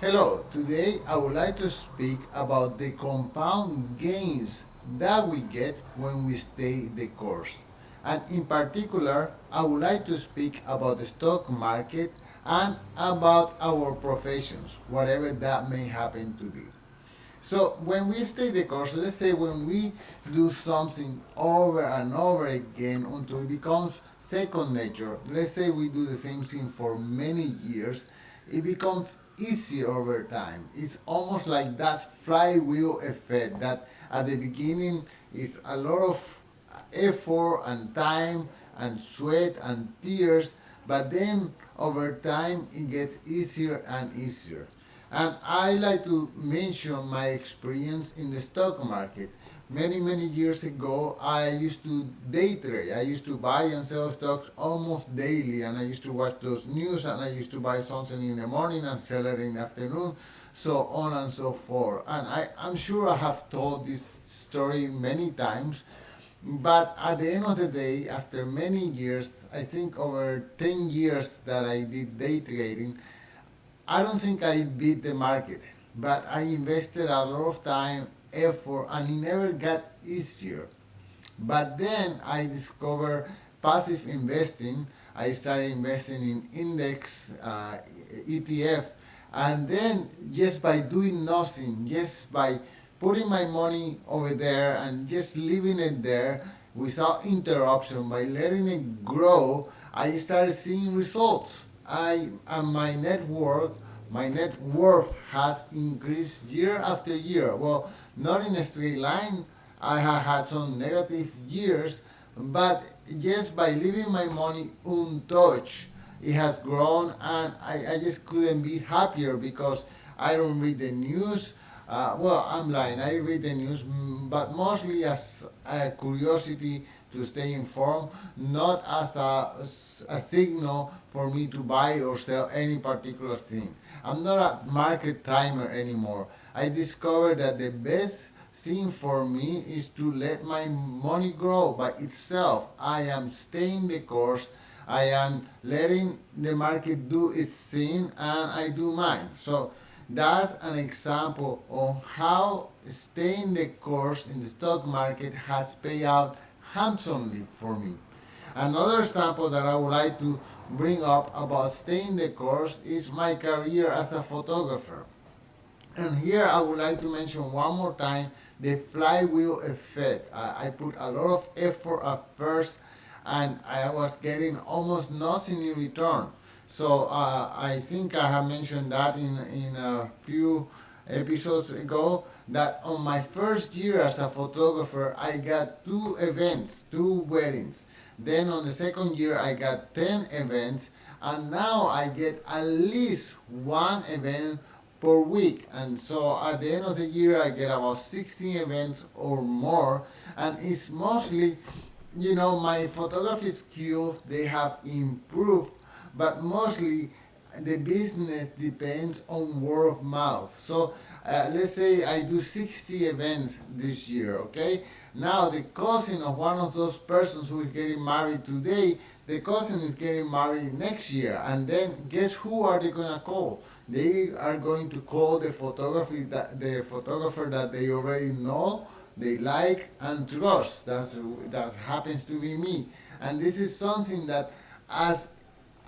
Hello, today I would like to speak about the compound gains that we get when we stay the course. And in particular, I would like to speak about the stock market and about our professions, whatever that may happen to be. So when we stay the course, let's say when we do something over and over again until it becomes second nature, let's say we do the same thing for many years, it becomes easier over time. It's almost like that flywheel effect that at the beginning is a lot of effort and time and sweat and tears, but then over time it gets easier and easier. And I like to mention my experience in the stock market. Many years ago, I used to day trade. I used to buy and sell stocks almost daily, and I used to watch those news, and I used to buy something in the morning and sell it in the afternoon, so on and so forth. And I'm sure I have told this story many times, but at the end of the day, after many years, I think over 10 years that I did day trading, I don't think I beat the market, but I invested a lot of time, effort, and it never got easier. But then I discovered passive investing. I started investing in index ETF, and then just by doing nothing, just by putting my money over there and just leaving it there without interruption, by letting it grow, I started seeing results. I and my net worth has increased year after year. Well, not in a straight line. I have had some negative years, but just by leaving my money untouched, it has grown, and I just couldn't be happier because I don't read the news. Well, I'm lying. I read the news, but mostly as a curiosity to stay informed, not as a signal for me to buy or sell any particular thing. I'm not a market timer anymore. I discovered that the best thing for me is to let my money grow by itself. I am staying the course. I am letting the market do its thing and I do mine. So that's an example of how staying the course in the stock market has paid out handsomely for me. Another example that I would like to bring up about staying the course is my career as a photographer. And here I would like to mention one more time the flywheel effect. I put a lot of effort at first and I was getting almost nothing in return. So I think I have mentioned that in a few episodes ago that on my first year as a photographer I got two events, two weddings. Then on the second year I got 10 events, and now I get at least one event per week. And so at the end of the year I get about 16 events or more, and it's mostly, my photography skills, they have improved, but mostly the business depends on word of mouth. So let's say I do 60 events this year, okay? Now the cousin of one of those persons who is getting married today, the cousin is getting married next year, and then guess who are they gonna call? They are going to call the photographer that they already know, they like and trust. That happens to be me, and this is something that as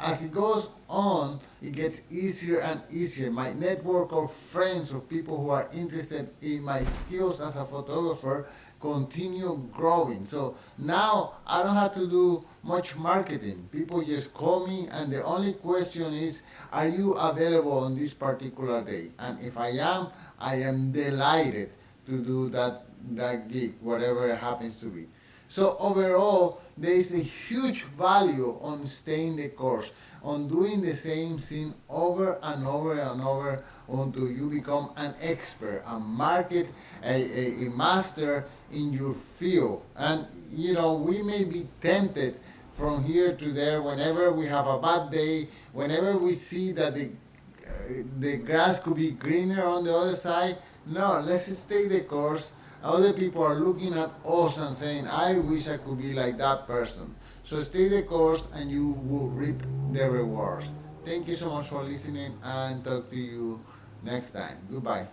as it goes on, it gets easier and easier. My network of friends, of people who are interested in my skills as a photographer, continue growing. So now I don't have to do much marketing. People just call me, and the only question is, are you available on this particular day? And if I am delighted to do that gig, whatever it happens to be. So overall, there is a huge value on staying the course, on doing the same thing over and over and over until you become an expert, a market, a master in your field. And we may be tempted from here to there whenever we have a bad day, whenever we see that the grass could be greener on the other side. No, let's stay the course. Other people are looking at us and saying, I wish I could be like that person. So stay the course and you will reap the rewards. Thank you so much for listening, and talk to you next time. Goodbye.